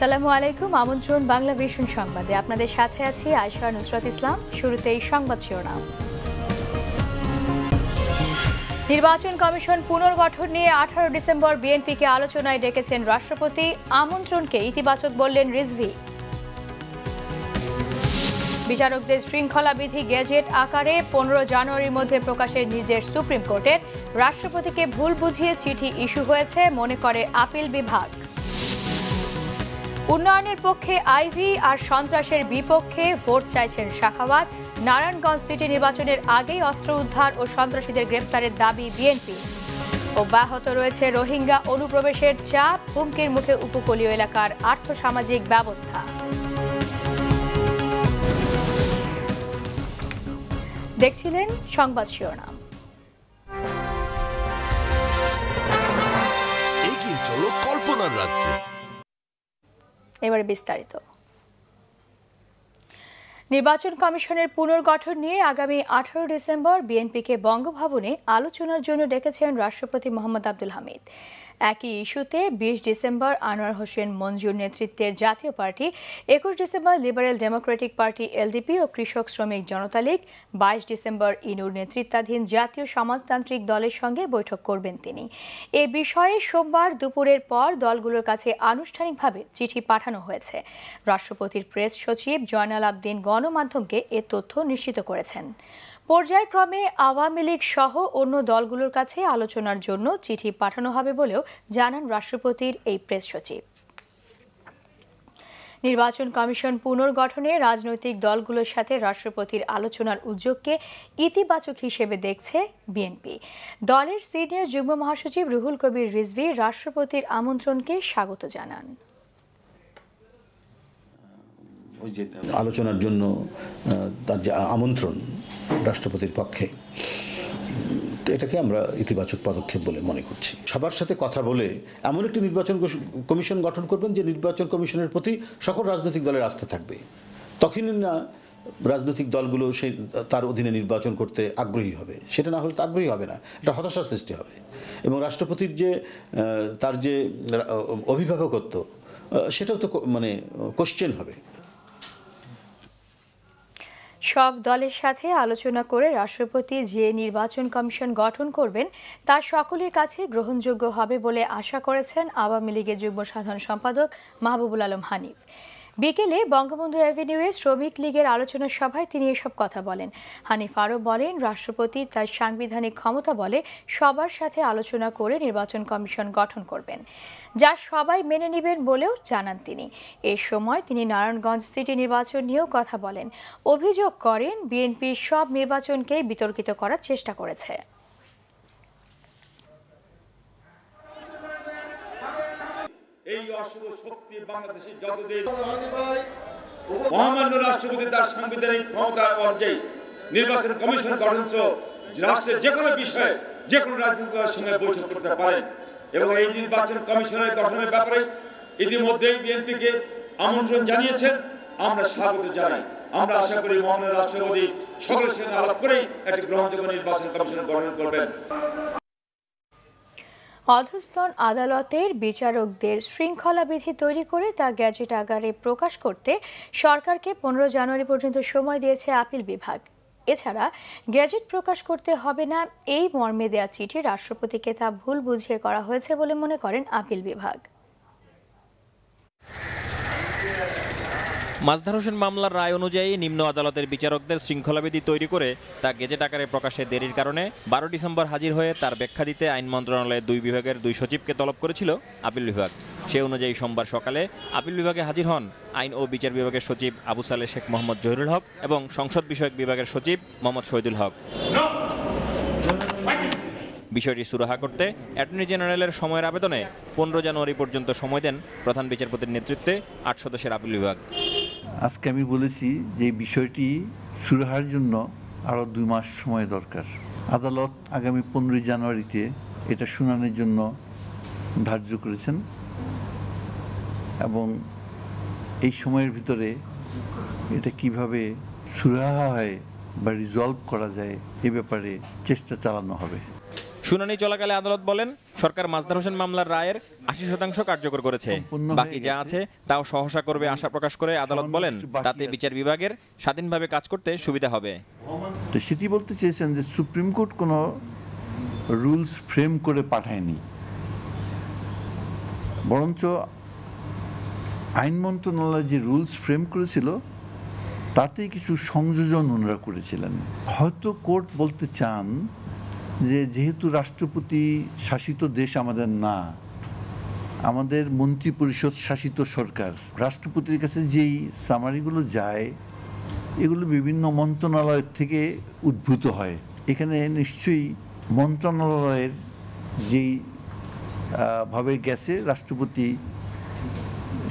আসসালামু আলাইকুম। আমন্ত্রণ বাংলা ভিশন সংবাদে, আপনাদের সাথে আছি আয়েশা নুসরাত ইসলাম। শুরুতেই সংবাদ শিরোনাম। নির্বাচন কমিশন পুনর্গঠন নিয়ে 18 ডিসেম্বর বিএনপিকে আলোচনায় ডেকেছেন রাষ্ট্রপতি। আমন্ত্রণকে ইতিবাচক বললেন রিজভী। বিচারকদের শৃঙ্খলা বিধি গেজেট আকারে 15 জানুয়ারির মধ্যে প্রকাশের নির্দেশ সুপ্রিম কোর্টের। রাষ্ট্রপতিকে ভুল বুঝিয়ে চিঠি ইস্যু হয়েছে মনে করে আপিল বিভাগ। উন্নয়নের পক্ষে আইভি আর সন্ত্রাসের বিপক্ষে ভোট চাইছেন সাখাওয়াত। নারায়ণগঞ্জ সিটি নির্বাচনের আগেই অস্ত্র উদ্ধার ও সন্ত্রাসীদের গ্রেপ্তারের দাবি বিএনপি। অব্যাহত রয়েছে রোহিঙ্গা অনুপ্রবেশের চাপ, হুমকির মুখে উপকূলীয় এলাকার আর্থসামাজিক ব্যবস্থা। দেখছিলেন সংবাদ শিরোনাম। এগিয়ে চলো কল্পনার রাজ্যে। এবারে বিস্তারিত। নির্বাচন কমিশনের পুনর্গঠন নিয়ে আগামী 18 ডিসেম্বর বিএনপিকে বঙ্গভবনে আলোচনার জন্য ডেকেছেন রাষ্ট্রপতি মোহাম্মদ আব্দুল হামিদ। একই ইস্যুতে 20 ডিসেম্বর আনোয়ার হোসেন মঞ্জুর নেতৃত্বের Jatiya party, 21 December liberal democratic party LDP ও কৃষক শ্রমিক জনতা লীগ, 22 ডিসেম্বর ইনুর নেতৃত্বাধীন জাতীয় সমাজতান্ত্রিক দলের সঙ্গে বৈঠক করবেন তিনি। এ বিষয়ে সোমবার দুপুরের পর দলগুলোর কাছে আনুষ্ঠানিকভাবে চিঠি পাঠানো হয়েছে। রাষ্ট্রপতির প্রেস সচিব জয়নাল আবদিন গণমাধ্যমকে এ তথ্য নিশ্চিত করেছেন। পর্যায়ক্রমে আওয়ামী লীগ সহ অন্য দলগুলোর কাছে আলোচনার জন্য চিঠি পাঠানো হবে বলেও জানান রাষ্ট্রপতির এই প্রেস সচিব। নির্বাচন কমিশন পুনর্গঠনে রাজনৈতিক দলগুলোর সাথে রাষ্ট্রপতির আলোচনার উদ্যোগকে ইতিবাচক হিসেবে দেখছে বিএনপি। দলের সিনিয়র যুগ্ম মহাসচিব রুহুল কবির রিজভী রাষ্ট্রপতির আমন্ত্রণকে স্বাগত জানান। আলোচনার জন্য তার যে আমন্ত্রণ রাষ্ট্রপতির পক্ষে, এটাকে আমরা ইতিবাচক পদক্ষেপ বলে মনে করছি। সবার সাথে কথা বলে এমন একটি নির্বাচন কমিশন গঠন করবেন যে নির্বাচন কমিশনের প্রতি সকল রাজনৈতিক দলের আস্থা থাকবে। তখনই না রাজনৈতিক দলগুলো সেই তার অধীনে নির্বাচন করতে আগ্রহী হবে। সেটা না হলে তো আগ্রহী হবে না, এটা হতাশার সৃষ্টি হবে। এবং রাষ্ট্রপতির যে তার যে অভিভাবকত্ব, সেটাও তো মানে কোশ্চেন হবে। সব দলের সাথে আলোচনা করে রাষ্ট্রপতি যে নির্বাচন কমিশন গঠন করবেন তা সকলের কাছে গ্রহণযোগ্য হবে বলে আশা করেছেন আওয়ামী লীগের যুগ্ম সাধারণ সম্পাদক মাহবুবুল আলম হানিফ। বিকেলে বঙ্গবন্ধু অ্যাভিনিউয়ে শ্রমিক লীগের আলোচনা সভায় তিনি এসব কথা বলেন। হানিফ আরও বলেন, রাষ্ট্রপতি তার সাংবিধানিক ক্ষমতা বলে সবার সাথে আলোচনা করে নির্বাচন কমিশন গঠন করবেন, যা সবাই মেনে নেবেন বলেও জানান তিনি। এ সময় তিনি নারায়ণগঞ্জ সিটি নির্বাচন নিয়েও কথা বলেন। অভিযোগ করেন, বিএনপি সব নির্বাচনকে বিতর্কিত করার চেষ্টা করেছে। এই অশুভ শক্তি বাংলাদেশে যতদিন মহামান্য রাষ্ট্রপতি তার সাংবিধানিক ক্ষমতা অনুযায়ী নির্বাচন কমিশন গঠন রাষ্ট্রের যে কোনো বিষয়ে যে কোনো রাজনৈতিক দলের সঙ্গে বৈঠক করতে পারেন। এবং এই নির্বাচন কমিশনের গঠনের ব্যাপারে ইতিমধ্যেই বিএনপিকে আমন্ত্রণ জানিয়েছেন, আমরা স্বাগত জানাই। আমরা আশা করি মহামান্য রাষ্ট্রপতি সকলের সঙ্গে আলাপ করেই একটি গ্রহণযোগ্য নির্বাচন কমিশন গঠন করবেন। অধস্তন আদালতের বিচারকদের শৃঙ্খলা বিধি তৈরি করে তা গ্যাজেট আকারে প্রকাশ করতে সরকারকে 15 জানুয়ারি পর্যন্ত সময় দিয়েছে আপিল বিভাগ। এছাড়া গ্যাজেট প্রকাশ করতে হবে না এই মর্মে দেয়া চিঠি রাষ্ট্রপতিকে তা ভুল বুঝিয়ে করা হয়েছে বলে মনে করেন আপিল বিভাগ। মাজদার হোসেন মামলার রায় অনুযায়ী নিম্ন আদালতের বিচারকদের শৃঙ্খলাবিধি তৈরি করে তা গেজেট আকারে প্রকাশে দেরির কারণে 12 ডিসেম্বর হাজির হয়ে তার ব্যাখ্যা দিতে আইন মন্ত্রণালয়ের 2 বিভাগের 2 সচিবকে তলব করেছিল আপিল বিভাগ। সে অনুযায়ী সোমবার সকালে আপিল বিভাগে হাজির হন আইন ও বিচার বিভাগের সচিব আবু সালেহ শেখ মোহাম্মদ জহিরুল হক এবং সংসদ বিষয়ক বিভাগের সচিব মোহাম্মদ শহীদুল হক। বিষয়টি সুরাহা করতে অ্যাটর্নি জেনারেলের সময়ের আবেদনে 15 জানুয়ারি পর্যন্ত সময় দেন প্রধান বিচারপতির নেতৃত্বে 8 সদস্যের আপিল বিভাগ। আজকে আমি বলেছি যে বিষয়টি সুরাহার জন্য আরও 2 মাস সময় দরকার। আদালত আগামী 15 জানুয়ারিতে এটা শুনানির জন্য ধার্য করেছেন এবং এই সময়ের ভিতরে এটা কিভাবে সুরাহা হয় বা রিজলভ করা যায় এ ব্যাপারে চেষ্টা চালানো হবে। শুনানি চলাকালে আদালত বলেন, সরকার মাজদার হোসেন মামলার রায়ের ৮০% কার্যকর করেছে, বাকি যা আছে তাও সহসা করবে আশা প্রকাশ করে আদালত বলেন, তাতে বিচার বিভাগের স্বাধীনভাবে কাজ করতে সুবিধা হবে। তো সেটি বলতে চেয়েছেন যে সুপ্রিম কোর্ট কোনো রুলস ফ্রেম করে পাঠায়নি, বরঞ্চ আইন মন্ত্রণালয় যে রুলস ফ্রেম করেছিল তাতেই কিছু সংযোজন ওনারা করেছিলেন। হয়তো কোর্ট বলতে চান যে যেহেতু রাষ্ট্রপতি শাসিত দেশ আমাদের না, আমাদের মন্ত্রী পরিষদ শাসিত সরকার, রাষ্ট্রপতির কাছে যেই সামারিগুলো যায় এগুলো বিভিন্ন মন্ত্রণালয়ের থেকে উদ্ভূত হয়। এখানে নিশ্চয়ই মন্ত্রণালয়ের যেই ভাবে গেছে রাষ্ট্রপতি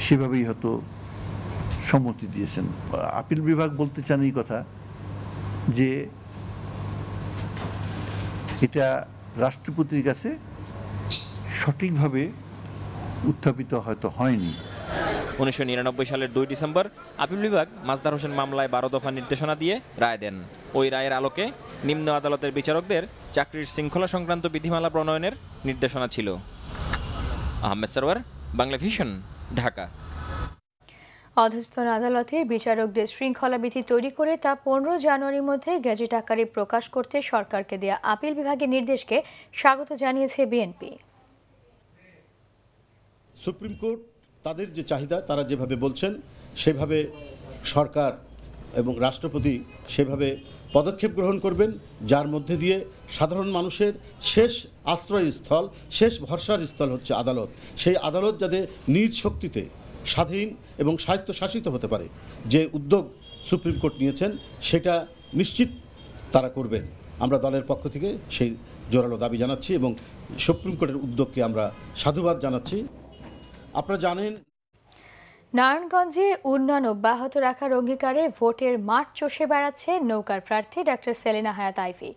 সেভাবেই হয়তো সম্মতি দিয়েছেন। আপিল বিভাগ বলতে চান এই কথা যে এটা রাষ্ট্রপতির কাছে সঠিকভাবে উত্থাপিত হয়তো হয়নি। 1999 সালের 2 ডিসেম্বর আপিল বিভাগ মাজদার হোসেন মামলায় 12 দফা নির্দেশনা দিয়ে রায় দেন। ওই রায়ের আলোকে নিম্ন আদালতের বিচারকদের চাকরির শৃঙ্খলা সংক্রান্ত বিধিমালা প্রণয়নের নির্দেশনা ছিল। আহমেদ সরওয়ার, বাংলা ভিশন, ঢাকা। অধস্তন আদালতের বিচারকদের শৃঙ্খলা বিধি তৈরি করে তা 15 জানুয়ারির মধ্যে গেজেট আকারে প্রকাশ করতে সরকারকে দেয়া আপিল বিভাগের নির্দেশকে স্বাগত জানিয়েছে বিএনপি। সুপ্রিম কোর্ট তাদের যে চাহিদা তারা যেভাবে বলছেন সেভাবে সরকার এবং রাষ্ট্রপতি সেভাবে পদক্ষেপ গ্রহণ করবেন, যার মধ্যে দিয়ে সাধারণ মানুষের শেষ আশ্রয়স্থল, শেষ ভরসার স্থল হচ্ছে আদালত। সেই আদালত যাতে নিজ শক্তিতে স্বাধীন এবং স্বায়ত্তশাসিত হতে পারে, যে উদ্যোগ সুপ্রিম কোর্ট নিয়েছেন সেটা নিশ্চিত তারা করবেন। আমরা দলের পক্ষ থেকে সেই জোরালো দাবি জানাচ্ছি এবং সুপ্রিম কোর্টের উদ্যোগকে আমরা সাধুবাদ জানাচ্ছি। আপনারা জানেন, নারায়ণগঞ্জে উন্নয়ন অব্যাহত রাখার অঙ্গীকারে ভোটের মাঠ চষে বেড়াচ্ছে নৌকার প্রার্থী ডক্টর সেলিনা হায়াত আইভী।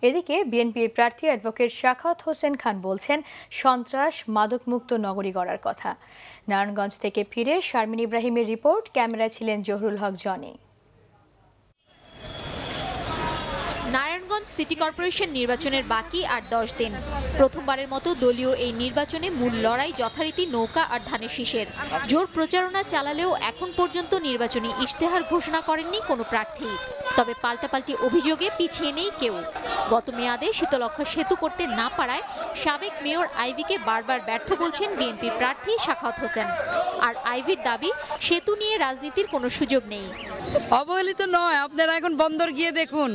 এদিকে বিএনপির প্রার্থী অ্যাডভোকেট সাখাওয়াত হোসেন খান বলছেন সন্ত্রাস মাদকমুক্ত নগরী গড়ার কথা। নারায়ণগঞ্জ থেকে ফিরে শারমিন ইব্রাহিমের রিপোর্ট, ক্যামেরায় ছিলেন জহুরুল হক জনি। নারায়ণগঞ্জ সিটি কর্পোরেশন নির্বাচনের বাকি আর 10 দিন। প্রথমবারের মতো দলীয় এই নির্বাচনে মূল লড়াই যথারীতি নৌকা আর ধানের শীষের। জোর প্রচারণা চালালেও এখন পর্যন্ত নির্বাচনী ইশতেহার ঘোষণা করেননি কোনো প্রার্থী। তবে পাল্টাপাল্টি অভিযোগে পিছিয়ে নেই কেউ। গত মেয়াদে শীতলক্ষ্যা সেতু করতে না পারায় সাবেক মেয়র আইভীকে বারবার ব্যর্থ বলছেন বিএনপি প্রার্থী সাখাওয়াত হোসেন। আর আইভীর দাবি, সেতু নিয়ে রাজনীতির কোনো সুযোগ নেই। অবহেলিত নয়, আপনারা এখন বন্দর গিয়ে দেখুন,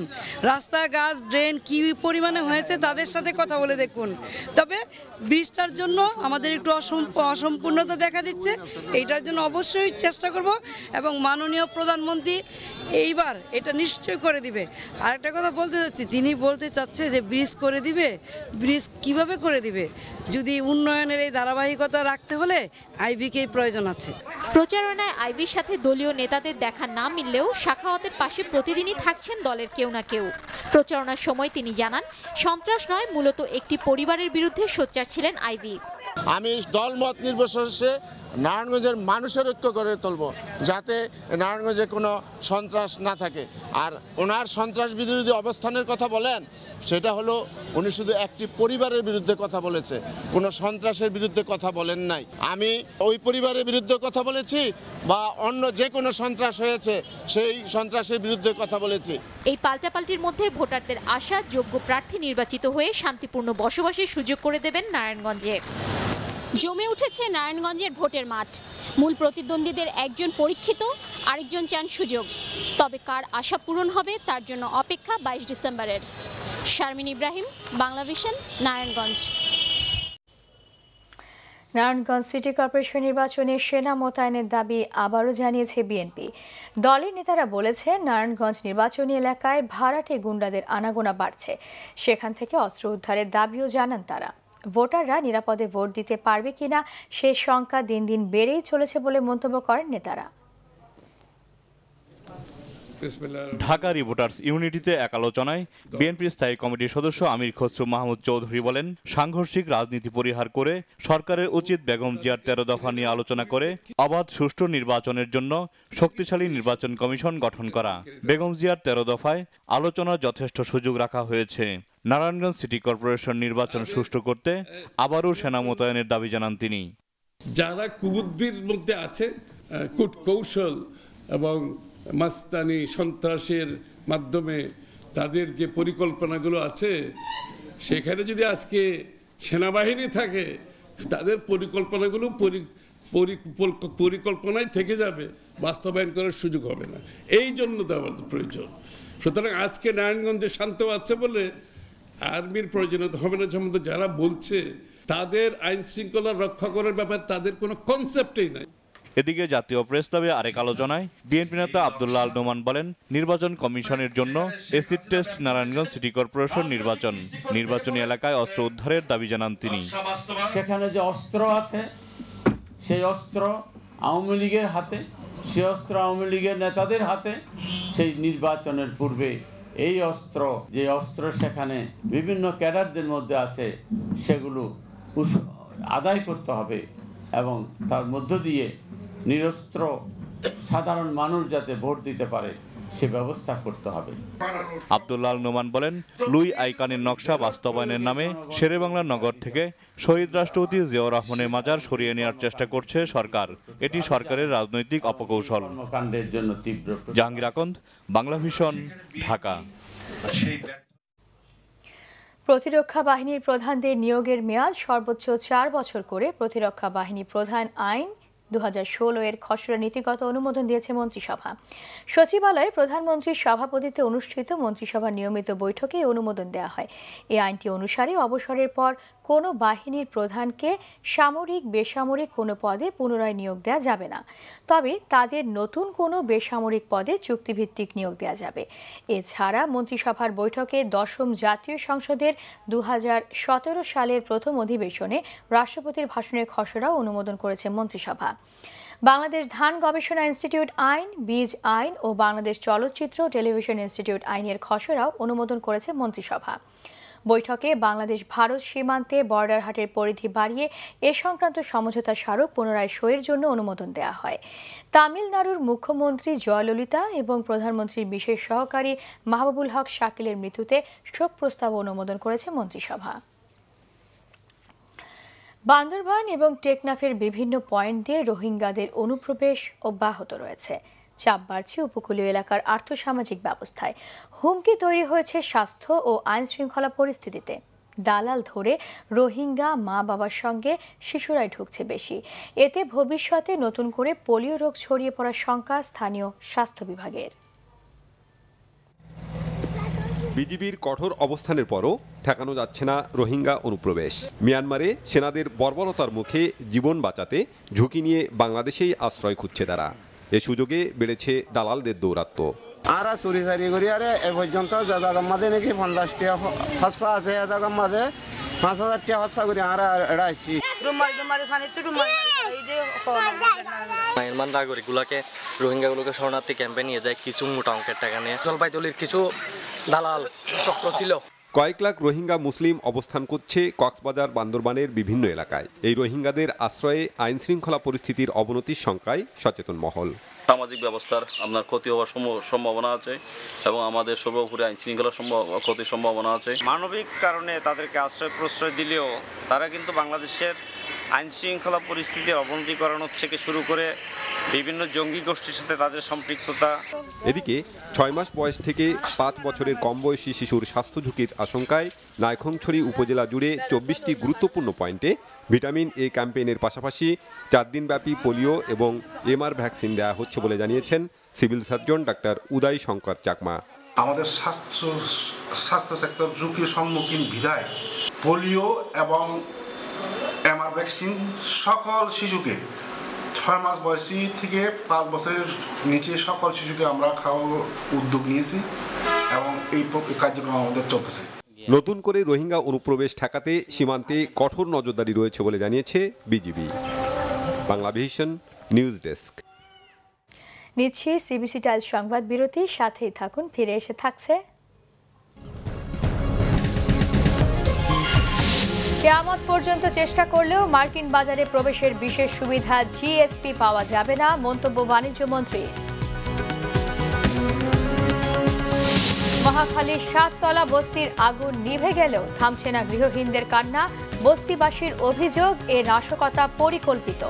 রাস্তা, গাছ, ড্রেন কি পরিমাণে হয়েছে তাদের সাথে কথা বলে দেখুন। তবে ব্রিজটার জন্য আমাদের একটু অসম্পূর্ণতা দেখা দিচ্ছে, এইটার জন্য অবশ্যই চেষ্টা করব এবং মাননীয় প্রধানমন্ত্রী এইবার এটা নিশ্চয় করে দিবে। আর একটা কথা বলতে চাচ্ছি, যিনি বলতে চাচ্ছে যে ব্রিজ করে দিবে, ব্রিজ কিভাবে করে দিবে? যদি উন্নয়নের এই ধারাবাহিকতা রাখতে হলে আইভীকেই প্রয়োজন আছে। প্রচারণায় আইভীর সাথে দলীয় নেতাদের দেখা না মিললেও সাখাওয়াতের পাশে প্রতিদিনই থাকছেন দলের কেউ না কেউ। প্রচারণার সময় তিনি জানান, সন্ত্রাস নয়, মূলত একটি পরিবারের বিরুদ্ধে সোচ্চার ছিলেন আইভী। আমি দলমত নির্বিশেষে নারায়ণগঞ্জের মানুষের ঐক্য গড়ে তুলব, যাতে নারায়ণগঞ্জে কোনো সন্ত্রাস না থাকে। আর ওনার সন্ত্রাস বিরোধী অবস্থানের কথা বলেন, সেটা হলো উনি শুধু একটি পরিবারের বিরুদ্ধে কথা বলেছে, কোনো সন্ত্রাসের বিরুদ্ধে কথা বলেন নাই। আমি ওই পরিবারের বিরুদ্ধে কথা বলেছি বা অন্য যে কোনো সন্ত্রাস হয়েছে সেই সন্ত্রাসের বিরুদ্ধে কথা বলেছি। এই পাল্টাপাল্টির মধ্যে ভোটারদের আশা, যোগ্য প্রার্থী নির্বাচিত হয়ে শান্তিপূর্ণ বসবাসের সুযোগ করে দেবেন নারায়ণগঞ্জে। জমে উঠেছে নারায়ণগঞ্জের ভোটের মাঠ। মূল প্রতিদ্বন্দ্বীদের একজন পরীক্ষিত, আরেকজন চান সুযোগ। তবে কার আশা পূরণ হবে তার জন্য অপেক্ষা 22 ডিসেম্বরের। Sharmin Ibrahim, Bangla vision, Narayanganj. Narayanganj city corporation নির্বাচনে সেনা মোতায়েনের দাবি আবারও জানিয়েছে বিএনপি। দলের নেতারা বলেছেন, নারায়ণগঞ্জ নির্বাচনী এলাকায় ভাড়াটে গুন্ডাদের আনাগোনা বাড়ছে, সেখান থেকে অস্ত্র উদ্ধারের দাবিও জানান তারা। ভোটাররা নিরাপদে ভোট দিতে পারবে কিনা সে সংখ্যা দিন দিন বেড়েই চলেছে বলে মন্তব্য করেন নেতারা। ঢাকা রিপোর্টার্স ইউনিটিতে এক আলোচনায় বিএনপির স্থায়ী কমিটির সদস্য আমির খসরু মাহমুদ চৌধুরী বলেন, সাংঘর্ষিক রাজনীতি পরিহার করে সরকারের উচিত বেগম জিয়ার 13 দফা নিয়ে আলোচনা করে অবাধ সুষ্ঠু নির্বাচনের জন্য শক্তিশালী নির্বাচন কমিশন গঠন করা। বেগম জিয়ার 13 দফায় আলোচনার যথেষ্ট সুযোগ রাখা হয়েছে। নারায়ণগঞ্জ সিটি কর্পোরেশন নির্বাচন সুষ্ঠু করতে আবারও সেনা মোতায়েনের দাবি জানান তিনি। যারা কুবুদ্ধির মধ্যে আছে, কূটকৌশল এবং মাস্তানি সন্ত্রাসের মাধ্যমে তাদের যে পরিকল্পনাগুলো আছে, সেখানে যদি আজকে সেনাবাহিনী থাকে, তাদের পরিকল্পনাগুলো পরিকল্পনায় থেকে যাবে, বাস্তবায়ন করার সুযোগ হবে না। এই জন্য দেওয়ার প্রয়োজন। সুতরাং আজকে নারায়ণগঞ্জে শান্ত আছে বলে আর্মির প্রয়োজনীয়তা হবে না। সম্বন্ধে যারা বলছে তাদের আইন শৃঙ্খলা রক্ষা করার ব্যাপারে তাদের কোনো কনসেপ্টই নাই। এদিকে জাতীয় প্রেস ক্লাবে আরেক আলোচনায় বিএনপি নেতা আব্দুল্লাহ আল নোমান বলেন, নির্বাচন কমিশনের জন্য acid test Narayanganj city corporation নির্বাচনী এলাকায় অস্ত্র উদ্ধারের দাবি জানান তিনি। সেখানে যে অস্ত্র আছে, সেই অস্ত্র আওয়ামী লীগের হাতে, সেই অস্ত্র আওয়ামী লীগের নেতাদের হাতে। সেই নির্বাচনের পূর্বে এই অস্ত্র, যে অস্ত্র সেখানে বিভিন্ন ক্যাডারদের মধ্যে আছে, সেগুলো আদায় করতে হবে এবং তার মধ্য দিয়ে নিরস্ত্র সাধারণ মানুষ যাতে ভোট দিতে পারে সে ব্যবস্থা করতে হবে। আব্দুল্লাহ আল নোমান বলেন, লুই আইকানের নকশা বাস্তবায়নের নামে শেরেবাংলা নগর থেকে শহীদ রাষ্ট্রপতি জিয়াউর রহমানের মাজার সরিয়ে নেওয়ার চেষ্টা করছে সরকার। এটি সরকারের রাজনৈতিক অপকৌশল। জাহাঙ্গীর আকন্দ, বাংলা ভিশন, ঢাকা। প্রতিরক্ষা বাহিনীর প্রধানদের নিয়োগের মেয়াদ সর্বোচ্চ 4 বছর করে প্রতিরক্ষা বাহিনী প্রধান আইন 2016 এর খসড়া নীতিগত অনুমোদন দিয়েছে মন্ত্রিসভা। সচিবালয়ে প্রধানমন্ত্রীর সভাপতিত্বে অনুষ্ঠিত মন্ত্রিসভার নিয়মিত বৈঠকে অনুমোদন দেওয়া হয়। এই আইনটি অনুসারে অবসরের পর কোনো বাহিনীর প্রধানকে সামরিক বেসামরিক কোনো পদে পুনরায় নিয়োগ দেওয়া যাবে না, তবে তাদের নতুন কোনো বেসামরিক পদে চুক্তিভিত্তিক নিয়োগ দেওয়া যাবে। এছাড়া মন্ত্রিসভার বৈঠকে 10ম জাতীয় সংসদের 2017 সালের প্রথম অধিবেশনে রাষ্ট্রপতির ভাষণের খসড়াও অনুমোদন করেছে মন্ত্রিসভা। বাংলাদেশ ধান গবেষণা ইনস্টিটিউট আইন, বীজ আইন ও বাংলাদেশ চলচ্চিত্র টেলিভিশন ইনস্টিটিউট আইনের খসড়াও অনুমোদন করেছে মন্ত্রিসভা। বৈঠকে বাংলাদেশ ভারত সীমান্তে বর্ডার হাটের পরিধি বাড়িয়ে এ সংক্রান্ত সমঝোতা স্মারক পুনরায় সইয়ের জন্য অনুমোদন দেওয়া হয়। তামিলনাড়ুর মুখ্যমন্ত্রী জয়ললিতা এবং প্রধানমন্ত্রীর বিশেষ সহকারী মাহবুবুল হক শাকিলের মৃত্যুতে শোক প্রস্তাব অনুমোদন করেছে মন্ত্রিসভা। বান্দরবান এবং টেকনাফের বিভিন্ন পয়েন্ট দিয়ে রোহিঙ্গাদের অনুপ্রবেশ অব্যাহত রয়েছে। চাপ বাড়ছে উপকূলীয় এলাকার আর্থসামাজিক ব্যবস্থায়। হুমকি তৈরি হয়েছে স্বাস্থ্য ও আইন শৃঙ্খলা পরিস্থিতিতে। দালাল ধরে রোহিঙ্গা মা বাবার সঙ্গে শিশুরাই ঢুকছে বেশি। এতে ভবিষ্যতে নতুন করে পোলিও রোগ ছড়িয়ে পড়ার শঙ্কা স্থানীয় স্বাস্থ্য বিভাগের। বিজিবির কঠোর অবস্থানের পরও ঠেকানো যাচ্ছে না রোহিঙ্গা অনুপ্রবেশ। মিয়ানমারে সেনাদের বর্বরতার মুখে জীবন বাঁচাতে ঝুঁকি নিয়ে বাংলাদেশেই আশ্রয় খুঁজছে তারা। এ সুযোগে বেড়েছে দালালদের দৌরাত্ম্য। আরা চুরি চারি করি আরে এ পর্যন্ত জায়গা নাকি 50 টাকা খরচা আছে, জায়গা মাঝে 5000 টাকা খরচা করি আর এটা আসছি। মিয়ানমার নাগরিকগুলোকে রোহিঙ্গাগুলোকে শরণার্থী ক্যাম্পে নিয়ে যায় কিছু মোটা অঙ্কের টাকা নিয়ে। জলপাইতলির কিছু দালাল চক্র ছিল। কয়েক লাখ রোহিঙ্গা মুসলিম অবস্থান করছে কক্সবাজার বান্দরবানের বিভিন্ন এলাকায়। এই রোহিঙ্গাদের আশ্রয়ে আইন শৃঙ্খলা পরিস্থিতির অবনতির শঙ্কায় সচেতন মহল। সামাজিক ব্যবস্থার আপনার ক্ষতি হওয়ার সম্ভাবনা আছে এবং আমাদের সর্বোপরি আইন শৃঙ্খলার ক্ষতির সম্ভাবনা আছে। মানবিক কারণে তাদেরকে আশ্রয় প্রশ্রয় দিলেও তারা কিন্তু বাংলাদেশের আইন শৃঙ্খলা পরিস্থিতির অবনতি করানোর থেকে শুরু করে বিভিন্ন জঙ্গি গোষ্ঠীর সাথে তাদের সম্পৃক্ততা। এদিকে 6 মাস বয়স থেকে 5 বছরের কম বয়সী শিশুর স্বাস্থ্য ঝুঁকির আশঙ্কায় নাইখংছড়ি উপজেলা জুড়ে 24টি গুরুত্বপূর্ণ পয়েন্টে ভিটামিন এ ক্যাম্পেইনের পাশাপাশি 4 দিনব্যাপী পোলিও এবং এমআর ভ্যাকসিন দেওয়া হচ্ছে বলে জানিয়েছেন সিভিল সার্জন ডাক্তার উদয় শঙ্কর চাকমা। আমাদের স্বাস্থ্য সেক্টর ঝুঁকির সম্মুখীন বিধায় পোলিও এবং এমআর ভ্যাকসিন সকল শিশুকে 6 মাস বয়সী থেকে 5 বছরের নিচে সকল শিশুকে আমরা খাওয়ার উদ্যোগ নিয়েছি এবং এই কার্যক্রম আমাদের চলতেছে। নতুন করে রোহিঙ্গা অনুপ্রবেশ ঠেকাতে সীমান্তে কঠোর নজরদারি রয়েছে বলে জানিয়েছে BGB. Bangla vision news desk. নিচ্ছি সিবিসি টাইলস সংবাদ বিরতি, সাথেই থাকুন, ফিরে এসে থাকছে কিয়ামত পর্যন্ত চেষ্টা করলেও মার্কিন বাজারে প্রবেশের বিশেষ সুবিধা জিএসপি পাওয়া যাবে না, মন্তব্য বাণিজ্য মন্ত্রী। মহাখালীর 7 তলা বস্তির আগুন নিভে গেলেও থামছে না গৃহহীনদের কান্না, বস্তিবাসীর অভিযোগ এ নাশকতা পরিকল্পিত।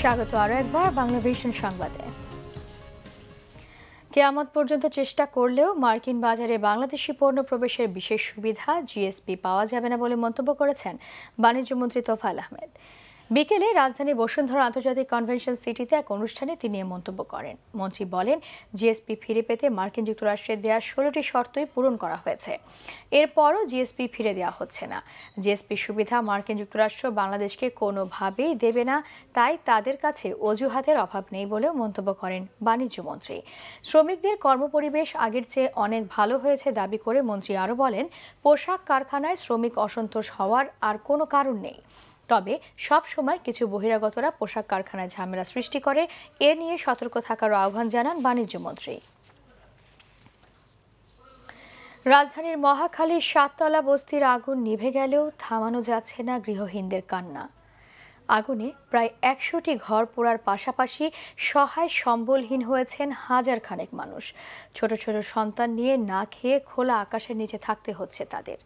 স্বাগত আরও একবার বাংলা ভিশন সংবাদে। কিয়ামত পর্যন্ত চেষ্টা করলেও মার্কিন বাজারে বাংলাদেশি পণ্য প্রবেশের বিশেষ সুবিধা জিএসপি পাওয়া যাবে না বলে মন্তব্য করেছেন বাণিজ্যমন্ত্রী তোফায়েল আহমেদ। বিকেলে রাজধানী বসুন্ধরা আন্তর্জাতিক কনভেনশন সিটিতে এক অনুষ্ঠানে তিনি এ মন্তব্য করেন। মন্ত্রী বলেন, জিএসপি ফিরে পেতে মার্কিন যুক্তরাষ্ট্রের দেওয়া 16টি শর্তই পূরণ করা হয়েছে, এরপরও জিএসপি ফিরে দেওয়া হচ্ছে না। জিএসপি সুবিধা মার্কিন যুক্তরাষ্ট্র বাংলাদেশকে কোনোভাবেই দেবে না, তাই তাদের কাছে অজুহাতের অভাব নেই বলেও মন্তব্য করেন বাণিজ্যমন্ত্রী। শ্রমিকদের কর্মপরিবেশ আগের চেয়ে অনেক ভালো হয়েছে দাবি করে মন্ত্রী আরও বলেন, পোশাক কারখানায় শ্রমিক অসন্তোষ হওয়ার আর কোনো কারণ নেই, তবে সব সময় কিছু বহিরাগতরা পোশাক কারখানায় ঝামেলা সৃষ্টি করে, এ নিয়ে সতর্ক থাকার আহ্বান জানান বাণিজ্যমন্ত্রী। রাজধানীর মহাখালীর 7 তলা বস্তির আগুন নিভে গেলেও থামানো যাচ্ছে না গৃহহীনদের কান্না। আগুনে প্রায় 100টি ঘর পোড়ার পাশাপাশি সহায় সম্বলহীন হয়েছেন হাজার খানেক মানুষ। ছোট ছোট সন্তান নিয়ে না খেয়ে খোলা আকাশের নিচে থাকতে হচ্ছে তাদের।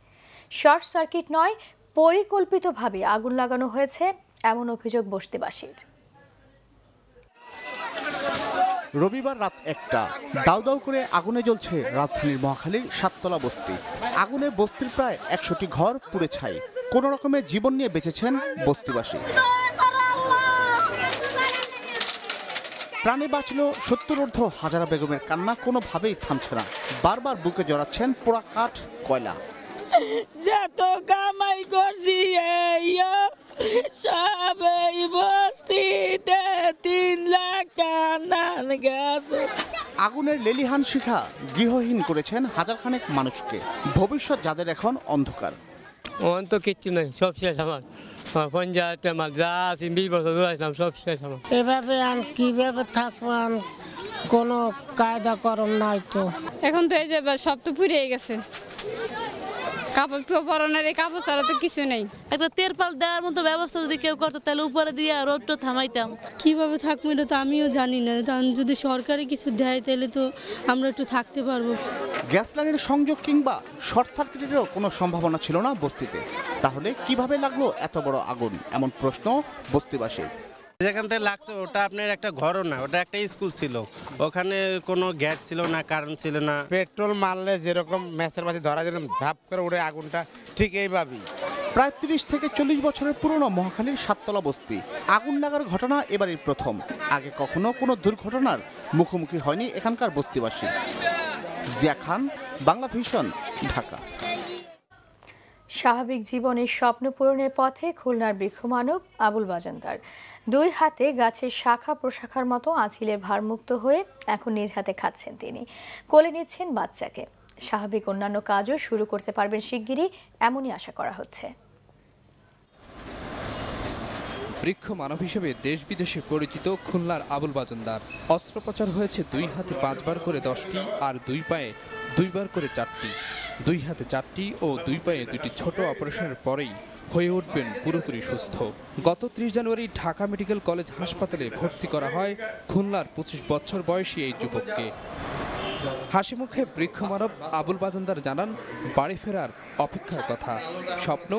শর্ট সার্কিট নয়, পরিকল্পিতভাবে আগুন লাগানো হয়েছে এমন অভিযোগ বস্তিবাসীর। রবিবার রাত 1টা, দাউ দাউ করে আগুনে জ্বলছে রাজধানীর মহাখালীর 7 তলা বস্তি। আগুনে বস্তির প্রায় 100টি ঘর পুড়ে ছাই। কোনো রকমে জীবন নিয়ে বেঁচেছেন বস্তিবাসী। প্রাণে বাঁচল 70 হাজারা বেগমের কান্না কোনোভাবেই থামছে না। বারবার বুকে জড়াচ্ছেন পোড়া কাঠ, কয়লা। যত কামাই করছি সব এই বস্তিতে 3 লাখ টাকা গেছে। আগুনের লেলিহান শিখা গৃহহীন করেছেন হাজারখানেক মানুষকে। ভবিষ্যৎ যাদের এখন অন্ধকার। ওন তো কিচ্ছু নেই, সব শেষ আমার। পঞ্চায়েত আমার যা 20 বছর ধরে আসলাম, সব শেষ আমার। এভাবে আমি কিভাবে থাকবো, কোনো কায়দা করম নাই তো। এখন তো এই যে সব তো পুড়িয়ে গেছে, কাপড় পরনের এই কাপড় ছাড়া তো কিছু নেই। একটা তেরপাল দেওয়ার মতো ব্যবস্থা যদি কেউ করতো তাহলে উপরে দিয়ে রোদটা থামাইতাম। কিভাবে থাকবো এটা তো আমিও জানি না, কারণ যদি সরকারি কিছু দেয় তাহলে তো আমরা একটু থাকতে পারবো। গ্যাস লাইনের সংযোগ কিংবা শর্ট সার্কিটেরও কোনো সম্ভাবনা ছিল না বস্তিতে। তাহলে কিভাবে লাগলো এত বড় আগুন, এমন প্রশ্ন বস্তিবাসীর। যেখান থেকে লাগছে ওটা আপনার একটা ঘরও না, ওটা একটা স্কুল ছিল, ওখানে কোনো গ্যাস ছিল না, কারেন্ট ছিল না। পেট্রোল মারলে যেরকম ম্যাচের মাঝে ধরা যেরকম ধাপ করে উঠে আগুনটা, ঠিক এইভাবেই। প্রায় 30 থেকে 40 বছরের পুরনো মহাখালীর 7 তলা বস্তি। আগুন লাগার ঘটনা এবারই প্রথম। আগে কখনো কোনো দুর্ঘটনার মুখোমুখি হয়নি এখানকার বস্তিবাসী। জিয়া খান, বাংলা ভিশন, ঢাকা। স্বাভাবিক জীবনের স্বপ্ন পূরণের পথে খুলনার বৃক্ষমানব আবুল বাজানদার। 2 হাতে গাছের শাখা প্রশাখার মতো আঁচিলের ভারমুক্ত হয়ে এখন নিজ হাতে খাচ্ছেন তিনি, কোলে নিচ্ছেন বাচ্চাকে। স্বাভাবিক অন্যান্য কাজও শুরু করতে পারবেন শিগগিরই, এমনই আশা করা হচ্ছে। বৃক্ষ মানব হিসেবে দেশ বিদেশে পরিচিত খুলনার আবুল বাজানদার। অস্ত্রোপচার হয়েছে 2 হাতে 5 বার করে 10টি আর 2 পায়ে 2 বার করে 4টি। 2 হাতে 4টি ও 2 পায়ে 2টি ছোট অপারেশনের পরেই হয়ে উঠবেন পুরোপুরি সুস্থ। গত 30 জানুয়ারি ঢাকা মেডিকেল কলেজ হাসপাতালে ভর্তি করা হয় খুলনার 25 বছর বয়সী এই যুবককে। হাসি মুখে বৃক্ষমানব আবুল বাজানদার জানান, বাড়ি ফেরার অপেক্ষার কথা, স্বপ্ন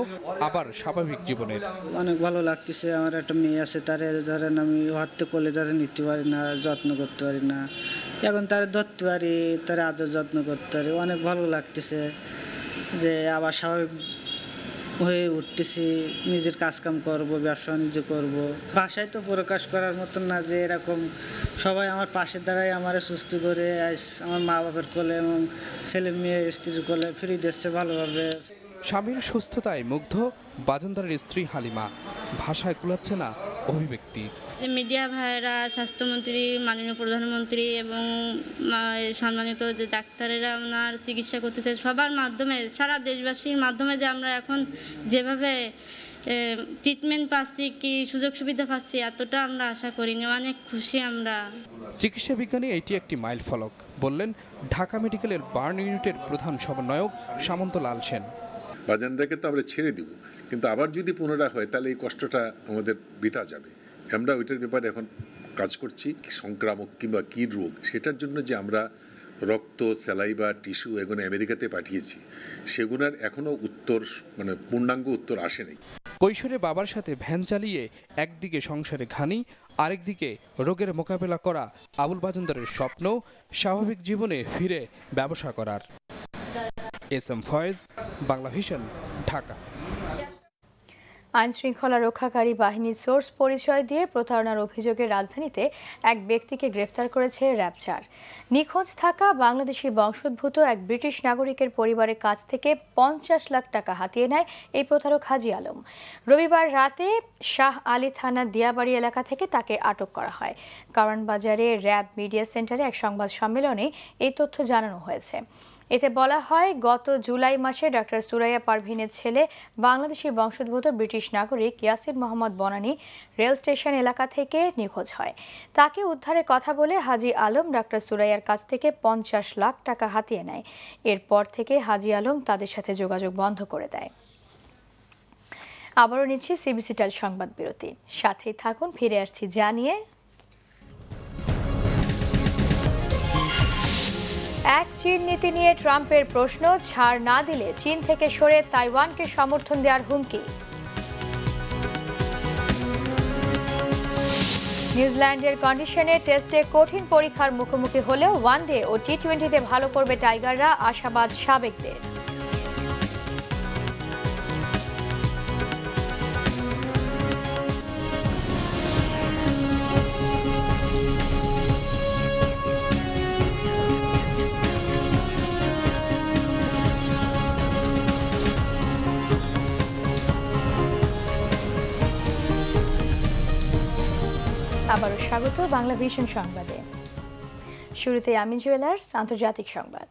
আবার স্বাভাবিক জীবনের। অনেক ভালো লাগতেছে। আমার একটা মেয়ে আছে, তারে ধরেন আমি হাতে কোলে তারে নিতে পারি না, যত্ন করতে পারি না। এখন তারে ধরতে পারি, তারে আদর যত্ন করতে পারি। অনেক ভালো লাগতেছে যে আবার স্বাভাবিক হয়ে উঠতেছি, নিজের কাজকাম করব, ব্যবসা বাণিজ্য করব। ভাষায় তো প্রকাশ করার মতন না যে এরকম সবাই আমার পাশে দাঁড়ায় আমার সুস্থ করে আমার মা বাবার কোলে এবং ছেলে মেয়ে স্ত্রীর কোলে ফিরিয়ে দিচ্ছে ভালোভাবে। স্বামীর সুস্থতায় মুগ্ধ বাজনদারের স্ত্রী হালিমা, ভাষায় কুলাচ্ছে না অভিব্যক্তি। মিডিয়া ভাইয়েরা, স্বাস্থ্যমন্ত্রী, মাননীয় প্রধানমন্ত্রী এবং সম্মানিত যে ডাক্তারেরা ওনার চিকিৎসা করতেছে, সবার মাধ্যমে, সারা দেশবাসীর মাধ্যমে যে আমরা এখন যেভাবে ট্রিটমেন্ট পাচ্ছি, কি সুযোগ সুবিধা পাচ্ছি, এতটা আমরা আশা করিনি। অনেক খুশি আমরা। চিকিৎসা বিজ্ঞানী এটি একটি মাইল ফলক বললেন ঢাকা মেডিকেলের বার্ন ইউনিটের প্রধান সমন্বয়ক সামন্ত লাল সেন। বাজানদাকে তো আমরা ছেড়ে দিব, কিন্তু আবার যদি পুনরায় হয় তাহলে এই কষ্টটা আমাদের বৃথা যাবে। আমরা ওইটার ব্যাপারে এখন কাজ করছি। সংক্রামক কিংবা কী রোগ, সেটার জন্য যে আমরা রক্ত, স্যালাইভা, টিস্যু এগুলো আমেরিকাতে পাঠিয়েছি, সেগুলোর এখনও উত্তর মানে পূর্ণাঙ্গ উত্তর আসেনি। কৈশোরে বাবার সাথে ভ্যান চালিয়ে একদিকে সংসারে ঘানি, আরেকদিকে রোগের মোকাবেলা করা আবুল বাজনদারের স্বপ্ন স্বাভাবিক জীবনে ফিরে ব্যবসা করার। এস.এম. ফয়েজ, বাংলা ভিশন, ঢাকা। আইন শৃঙ্খলা রক্ষাকারী বাহিনীর সোর্স পরিচয় দিয়ে প্রতারণার অভিযোগে রাজধানীতে এক ব্যক্তিকে গ্রেফতার করেছে র্যাব ৪। নিখোঁজ থাকা বাংলাদেশি বংশোদ্ভূত এক ব্রিটিশ নাগরিকের পরিবারের কাছ থেকে ৫০ লাখ টাকা হাতিয়ে নেয় এই প্রতারক হাজি আলম। রবিবার রাতে শাহ আলী থানা দিয়াবাড়ি এলাকা থেকে তাকে আটক করা হয়। কারণ বাজারে র্যাব মিডিয়া সেন্টারে এক সংবাদ সম্মেলনে এই তথ্য জানানো হয়েছে। এতে বলা হয়, গত জুলাই মাসে ডক্টর সুরাইয়া পারভিনের ছেলে বাংলাদেশি বংশোদ্ভূত ব্রিটিশ নাগরিক ইয়াসির মোহাম্মদ বনানী রেল স্টেশন এলাকা থেকে নিখোঁজ হয়। তাকে উদ্ধারে কথা বলে হাজি আলম ডক্টর সুরাইয়ার কাছ থেকে ৫০ লাখ টাকা হাতিয়ে নেয়। এরপর থেকে হাজি আলম তাদের সাথে যোগাযোগ বন্ধ করে দেয়। আবারও নিচ্ছি সিবিসি টেল সংবাদ বিরতি, সাথেই থাকুন, ফিরে আসছি জানিয়ে। এক চীন নীতি নিয়ে ট্রাম্পের প্রশ্ন, ছাড় না দিলে চীন থেকে সরে তাইওয়ানকে সমর্থন দেওয়ার হুমকি। নিউজিল্যান্ডের কন্ডিশনে টেস্টে কঠিন পরীক্ষার মুখোমুখি হলেও ওয়ানডে ও টি-20তে ভালো করবে টাইগাররা, আশাবাদ সাবেকদের। আবারও স্বাগত বাংলা ভিশন সংবাদে। শুরুতে আমিন জুয়েলার্স আন্তর্জাতিক সংবাদ।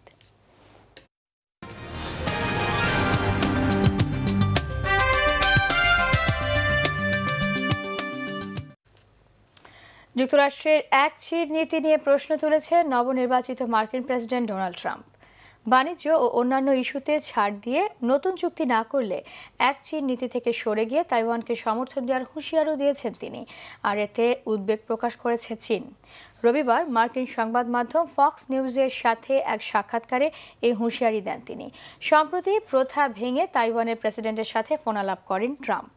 যুক্তরাষ্ট্রের এক চীন নীতি নিয়ে প্রশ্ন তুলেছেন নবনির্বাচিত মার্কিন প্রেসিডেন্ট ডোনাল্ড ট্রাম্প। বাণিজ্য ও অন্যান্য ইস্যুতে ছাড় দিয়ে নতুন চুক্তি না করলে এক চীন নীতি থেকে সরে গিয়ে তাইওয়ানকে সমর্থন দেওয়ার হুঁশিয়ারও দিয়েছেন তিনি। আর এতে উদ্বেগ প্রকাশ করেছে চীন। রবিবার মার্কিন সংবাদ মাধ্যম ফক্স নিউজের সাথে এক সাক্ষাৎকারে এই হুঁশিয়ারি দেন তিনি। সম্প্রতি প্রথা ভেঙে তাইওয়ানের প্রেসিডেন্টের সাথে ফোনালাপ করেন ট্রাম্প।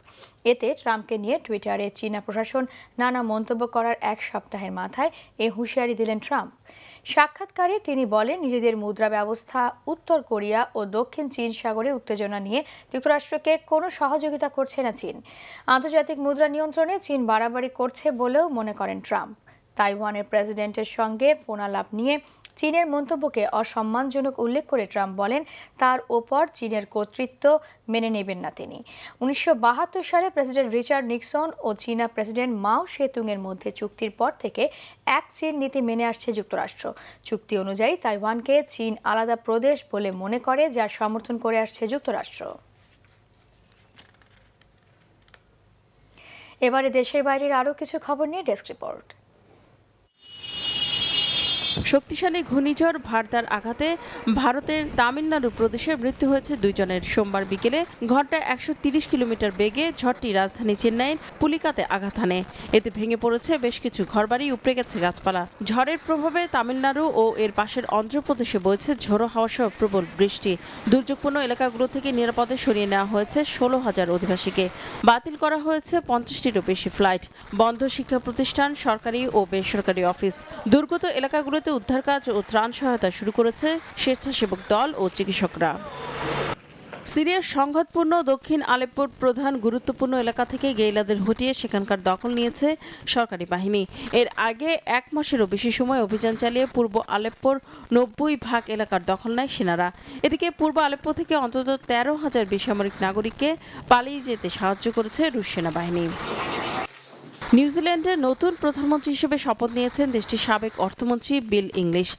এতে ট্রাম্পকে নিয়ে টুইটারে চীনা প্রশাসন নানা মন্তব্য করার এক সপ্তাহের মাথায় এই হুঁশিয়ারি দিলেন ট্রাম্প। সাক্ষাৎকারে তিনি বলেন, নিজেদের মুদ্রা ব্যবস্থা, উত্তর কোরিয়া ও দক্ষিণ চীন সাগরে উত্তেজনা নিয়ে যুক্তরাষ্ট্রকে কোনো সহযোগিতা করছে না চীন। আন্তর্জাতিক মুদ্রা নিয়ন্ত্রণে চীন বাড়াবাড়ি করছে বলেও মনে করেন ট্রাম্প। তাইওয়ানের প্রেসিডেন্টের সঙ্গে ফোনালাপ নিয়ে চীনের মন্তব্যকে অসম্মানজনক উল্লেখ করে ট্রাম্প বলেন, তার ওপর চীনের কর্তৃত্ব মেনে নেবেন না তিনি। ১৯৭২ সালে প্রেসিডেন্ট রিচার্ড নিক্সন ও চীনা প্রেসিডেন্ট মাও সেতুংয়ের মধ্যে চুক্তির পর থেকে এক চীন নীতি মেনে আসছে যুক্তরাষ্ট্র। চুক্তি অনুযায়ী তাইওয়ানকে চীন আলাদা প্রদেশ বলে মনে করে, যা সমর্থন করে আসছে যুক্তরাষ্ট্র। এবারে দেশের বাইরের আরও কিছু খবর নিয়ে ডেস্ক রিপোর্ট। শক্তিশালী ঘূর্ণিঝড় ভারতার আঘাতে ভারতের তামিলনাড়ু প্রদেশে মৃত্যু হয়েছে 2 জনের। সোমবার বিকেলে ঘন্টায় 130 কিলোমিটার বেগে ঝড়টি রাজধানী চেন্নাইয়ের পুলিকাতে আঘাত হানে। এতে ভেঙে পড়েছে বেশ কিছু ঘরবাড়ি, উপড়ে গেছে গাছপালা। ঝড়ের প্রভাবে তামিলনাড়ু ও এর পাশের অন্ধ্রপ্রদেশে বইছে ঝোড়ো হাওয়া সহ প্রবল বৃষ্টি। দুর্যোগপূর্ণ এলাকাগুলো থেকে নিরাপদে সরিয়ে নেওয়া হয়েছে 16,000 অধিবাসীকে। বাতিল করা হয়েছে 50টিরও বেশি ফ্লাইট। বন্ধ শিক্ষা প্রতিষ্ঠান, সরকারি ও বেসরকারি অফিস। দুর্গত এলাকাগুলোতে উদ্ধার কাজ ও ত্রাণ সহায়তা শুরু করেছে স্বেচ্ছাসেবক দল ও চিকিৎসকরা। সিরিয়ার সংঘাতপূর্ণ দক্ষিণ আলেপ্পোর প্রধান গুরুত্বপূর্ণ এলাকা থেকে গেরিলাদের হটিয়ে সেখানকার দখল নিয়েছে সরকারি বাহিনী। এর আগে 1 মাসেরও বেশি সময় অভিযান চালিয়ে পূর্ব আলেপ্পোর 90% এলাকার দখল নেয় সেনারা। এদিকে পূর্ব আলেপ্পো থেকে অন্তত 13,000 বেসামরিক নাগরিককে পালিয়ে যেতে সাহায্য করেছে রুশ সেনাবাহিনী। নিউজিল্যান্ডের নতুন প্রধানমন্ত্রী হিসেবে শপথ নিয়েছেন দেশটির সাবেক অর্থমন্ত্রী বিল ইংলিশ।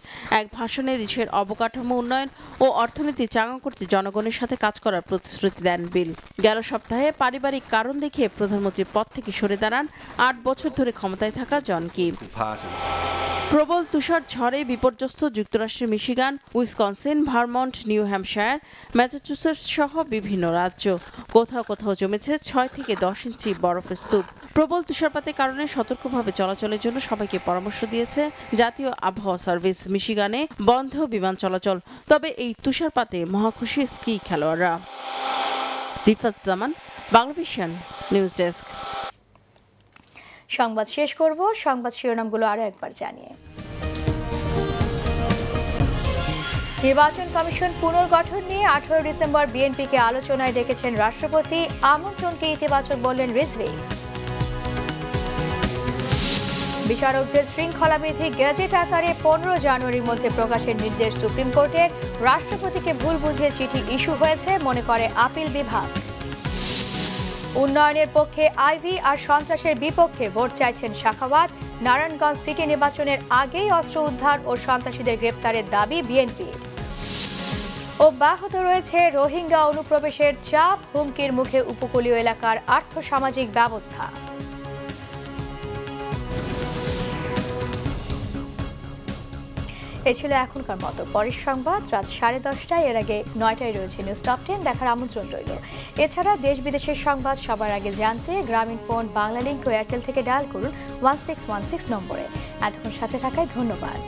এক ভাষণে দেশের অবকাঠামো উন্নয়ন ও অর্থনীতি চাঙ্গা করতে জনগণের সাথে কাজ করার প্রতিশ্রুতি দেন বিল। গেল সপ্তাহে পারিবারিক কারণ দেখিয়ে প্রধানমন্ত্রীর পদ থেকে সরে দাঁড়ান 8 বছর ধরে ক্ষমতায় থাকা জন কি। প্রবল তুষার ঝড়ে বিপর্যস্ত যুক্তরাষ্ট্রের Michigan, Wisconsin, Vermont, new Hampshire, Massachusetts সহ বিভিন্ন রাজ্য। কোথাও কোথাও জমেছে 6 থেকে 10 ইঞ্চি বরফের স্তূপ। প্রবল তুষারপাতের কারণে সতর্কভাবে চলাচলের জন্য সবাইকে পরামর্শ দিয়েছে জাতীয় আবহাওয়া সার্ভিস। মিশিগানে বন্ধ বিমান চলাচল। তবে এই তুষারপাতে মহাখুশি স্কি খেলোয়াড়রা। রিফাত জামান, বাংলাভিশন নিউজ ডেস্ক। সংবাদ শেষ করব সংবাদ শিরোনামগুলো আরো একবার জানিয়ে। নির্বাচন কমিশন পুনর্গঠন নিয়ে 18 ডিসেম্বর বিএনপিকে আলোচনায় ডেকেছেন রাষ্ট্রপতি। আমন্ত্রণকে ইতিবাচক বললেন রিজভী। বিচারকদের শৃঙ্খলাবিধি গেজেট আকারে 15 জানুয়ারির মধ্যে প্রকাশের নির্দেশ সুপ্রিম কোর্টের। রাষ্ট্রপতিকে ভুল বুঝিয়ে চিঠি ইস্যু হয়েছে মনে করে আপিল বিভাগ। উন্নয়নের পক্ষে আইভি আর সন্ত্রাসের বিপক্ষে ভোট চাইছেন সাখাওয়াত। নারায়ণগঞ্জ সিটি নির্বাচনের আগেই অস্ত্র উদ্ধার ও সন্ত্রাসীদের গ্রেপ্তারের দাবি বিএনপি। অব্যাহত রয়েছে রোহিঙ্গা অনুপ্রবেশের চাপ, হুমকির মুখে উপকূলীয় এলাকার আর্থসামাজিক ব্যবস্থা। এ ছিল এখনকার মতো। পরের সংবাদ রাত 10:30টায়। এর আগে 9টায় রয়েছে নিউজ টপ 10 দেখার আমন্ত্রণ রইল। এছাড়া দেশ বিদেশের সংবাদ সবার আগে জানতে গ্রামীণ ফোন, বাংলা লিংক ও এয়ারটেল থেকে ডায়াল করুন 1616 নম্বরে। এতক্ষণ সাথে থাকায় ধন্যবাদ।